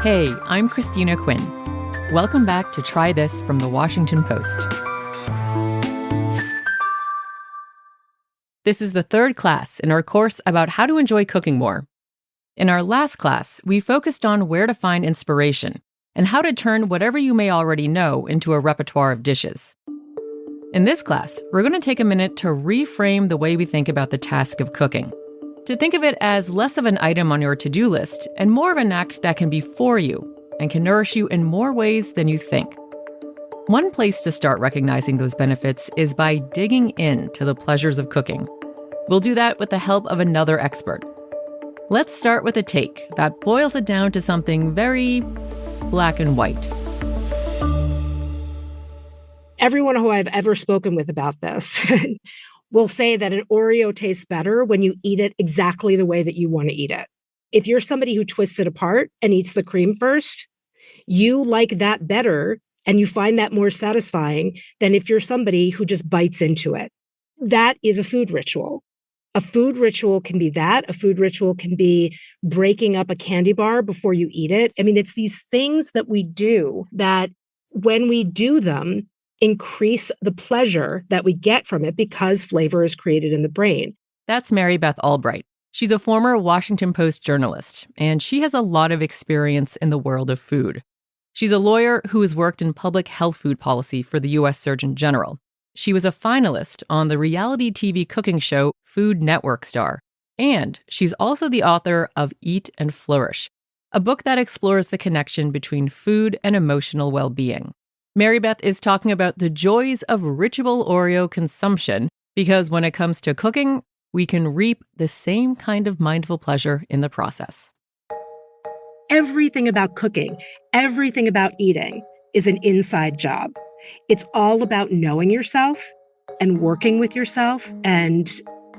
Hey, I'm Christina Quinn. Welcome back to Try This from the Washington Post. This is the third class in our course about how to enjoy cooking more. In our last class, we focused on where to find inspiration and how to turn whatever you may already know into a repertoire of dishes. In this class, we're going to take a minute to reframe the way we think about the task of cooking, to think of it as less of an item on your to-do list and more of an act that can be for you and can nourish you in more ways than you think. One place to start recognizing those benefits is by digging into the pleasures of cooking. We'll do that with the help of another expert. Let's start with a take that boils it down to something very black and white. Everyone who I've ever spoken with about this will say that an Oreo tastes better when you eat it exactly the way that you want to eat it. If you're somebody who twists it apart and eats the cream first, you like that better and you find that more satisfying than if you're somebody who just bites into it. That is a food ritual. A food ritual can be that. A food ritual can be breaking up a candy bar before you eat it. I mean, it's these things that we do that when we do them, increase the pleasure that we get from it because flavor is created in the brain. That's Mary Beth Albright. She's a former Washington Post journalist, and she has a lot of experience in the world of food. She's a lawyer who has worked in public health food policy for the U.S. Surgeon General. She was a finalist on the reality TV cooking show Food Network Star, and she's also the author of Eat and Flourish, a book that explores the connection between food and emotional well-being. Mary Beth is talking about the joys of ritual Oreo consumption because when it comes to cooking, we can reap the same kind of mindful pleasure in the process. Everything about cooking, everything about eating is an inside job. It's all about knowing yourself and working with yourself and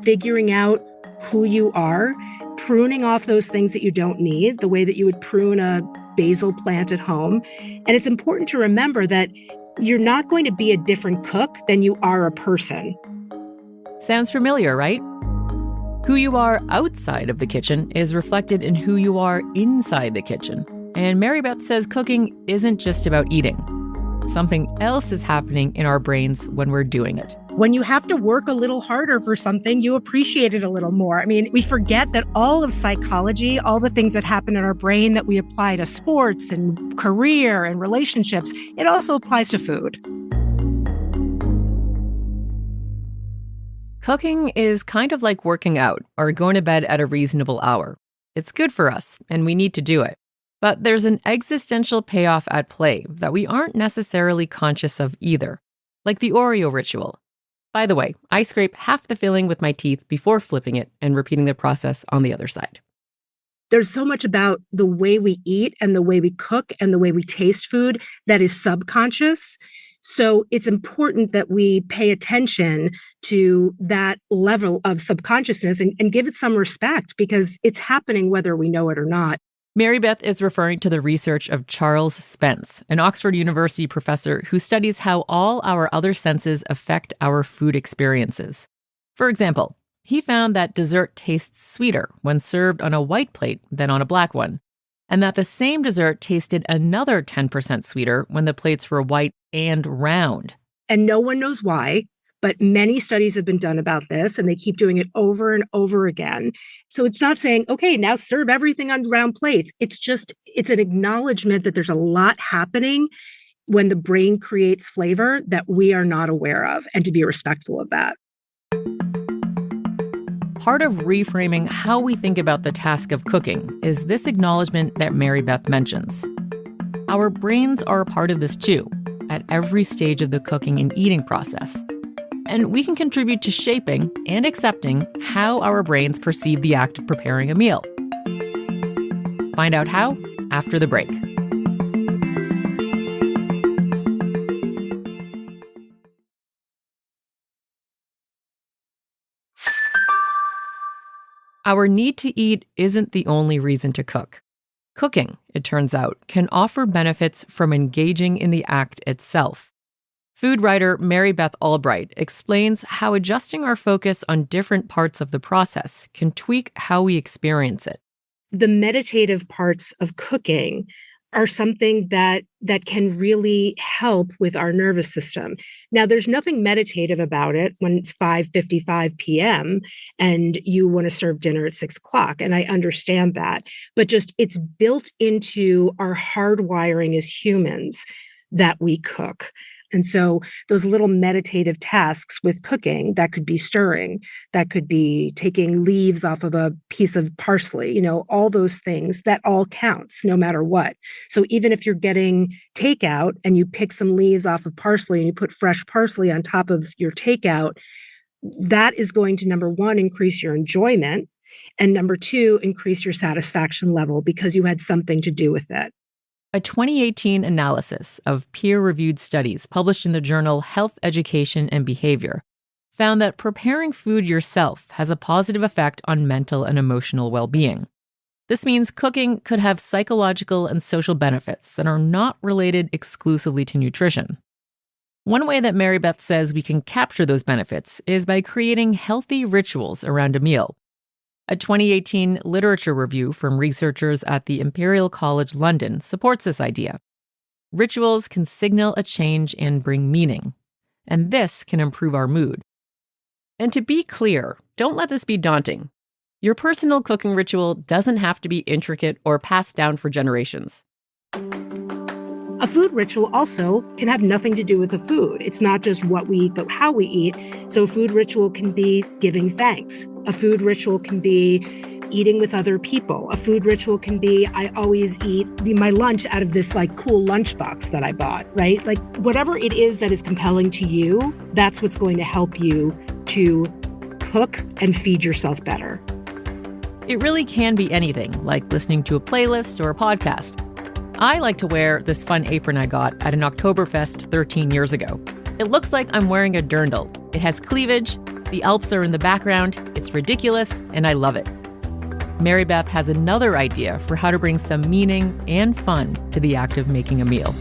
figuring out who you are, pruning off those things that you don't need, the way that you would prune a basil plant at home. And it's important to remember that you're not going to be a different cook than you are a person. Sounds familiar, right? Who you are outside of the kitchen is reflected in who you are inside the kitchen. And Mary Beth says cooking isn't just about eating. Something else is happening in our brains when we're doing it. When you have to work a little harder for something, you appreciate it a little more. I mean, we forget that all of psychology, all the things that happen in our brain that we apply to sports and career and relationships, it also applies to food. Cooking is kind of like working out or going to bed at a reasonable hour. It's good for us, and we need to do it. But there's an existential payoff at play that we aren't necessarily conscious of either, like the Oreo ritual. By the way, I scrape half the filling with my teeth before flipping it and repeating the process on the other side. There's so much about the way we eat and the way we cook and the way we taste food that is subconscious. So it's important that we pay attention to that level of subconsciousness and give it some respect because it's happening whether we know it or not. Mary Beth is referring to the research of Charles Spence, an Oxford University professor who studies how all our other senses affect our food experiences. For example, he found that dessert tastes sweeter when served on a white plate than on a black one, and that the same dessert tasted another 10% sweeter when the plates were white and round. And no one knows why, but many studies have been done about this, and they keep doing it over and over again. So it's not saying, okay, now serve everything on round plates. It's an acknowledgement that there's a lot happening when the brain creates flavor that we are not aware of, and to be respectful of that. Part of reframing how we think about the task of cooking is this acknowledgement that Mary Beth mentions. Our brains are a part of this too, at every stage of the cooking and eating process. And we can contribute to shaping and accepting how our brains perceive the act of preparing a meal. Find out how after the break. Our need to eat isn't the only reason to cook. Cooking, it turns out, can offer benefits from engaging in the act itself. Food writer Mary Beth Albright explains how adjusting our focus on different parts of the process can tweak how we experience it. the meditative parts of cooking are something that can really help with our nervous system. Now, there's nothing meditative about it when it's 5:55 p.m. and you want to serve dinner at 6 o'clock. And I understand that, but just it's built into our hardwiring as humans that we cook. And so those little meditative tasks with cooking, that could be stirring, that could be taking leaves off of a piece of parsley, all those things, that all counts no matter what. So even if you're getting takeout and you pick some leaves off of parsley and you put fresh parsley on top of your takeout, that is going to, number one, increase your enjoyment, and number two, increase your satisfaction level because you had something to do with it. A 2018 analysis of peer-reviewed studies published in the journal Health, Education, and Behavior found that preparing food yourself has a positive effect on mental and emotional well-being. This means cooking could have psychological and social benefits that are not related exclusively to nutrition. One way that Mary Beth says we can capture those benefits is by creating healthy rituals around a meal. A 2018 literature review from researchers at the Imperial College London supports this idea. Rituals can signal a change and bring meaning, and this can improve our mood. And to be clear, don't let this be daunting. Your personal cooking ritual doesn't have to be intricate or passed down for generations. A food ritual also can have nothing to do with the food. It's not just what we eat, but how we eat. So a food ritual can be giving thanks. A food ritual can be eating with other people. A food ritual can be, I always eat my lunch out of this cool lunchbox that I bought, right? Whatever it is that is compelling to you, that's what's going to help you to cook and feed yourself better. It really can be anything, like listening to a playlist or a podcast. I like to wear this fun apron I got at an Oktoberfest 13 years ago. It looks like I'm wearing a dirndl. It has cleavage, the Alps are in the background, it's ridiculous, and I love it. Mary Beth has another idea for how to bring some meaning and fun to the act of making a meal.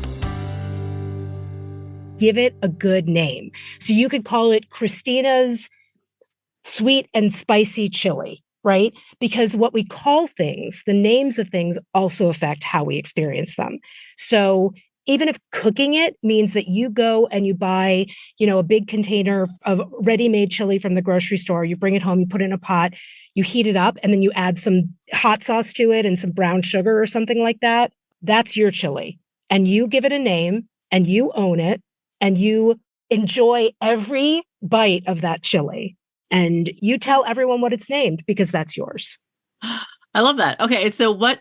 Give it a good name. So you could call it Christina's sweet and spicy chili, right? Because what we call things, the names of things also affect how we experience them. So even if cooking it means that you go and you buy, a big container of ready-made chili from the grocery store, you bring it home, you put it in a pot, you heat it up, and then you add some hot sauce to it and some brown sugar or something like that, that's your chili. And you give it a name and you own it and you enjoy every bite of that chili. And you tell everyone what it's named because that's yours. I love that. Okay, so what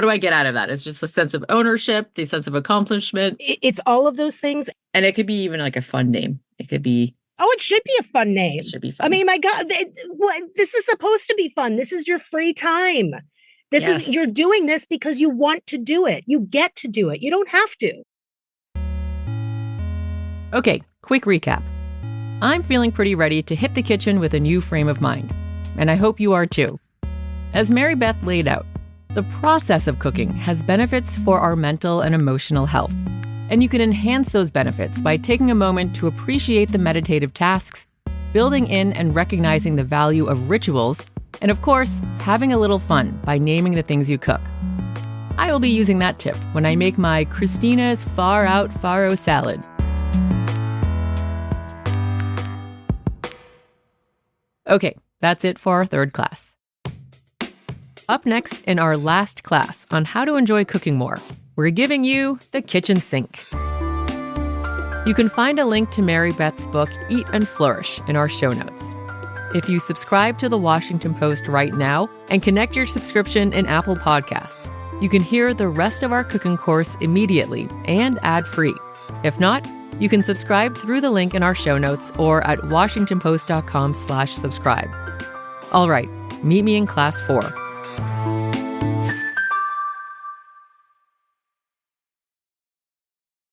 do I get out of that? It's just a sense of ownership, the sense of accomplishment. It's all of those things. And it could be even a fun name. It could be... Oh, it should be a fun name. It should be fun. I mean, my God, this is supposed to be fun. This is your free time. You're doing this because you want to do it. You get to do it. You don't have to. Okay, quick recap. I'm feeling pretty ready to hit the kitchen with a new frame of mind. And I hope you are too. As Mary Beth laid out, the process of cooking has benefits for our mental and emotional health. And you can enhance those benefits by taking a moment to appreciate the meditative tasks, building in and recognizing the value of rituals, and of course, having a little fun by naming the things you cook. I will be using that tip when I make my Christina's Far Out Faro salad. Okay, that's it for our third class. Up next in our last class on how to enjoy cooking more, we're giving you the kitchen sink. You can find a link to Mary Beth's book, Eat and Flourish, in our show notes. If you subscribe to The Washington Post right now and connect your subscription in Apple Podcasts, you can hear the rest of our cooking course immediately and ad-free. If not, you can subscribe through the link in our show notes or at washingtonpost.com/subscribe. All right, meet me in class 4.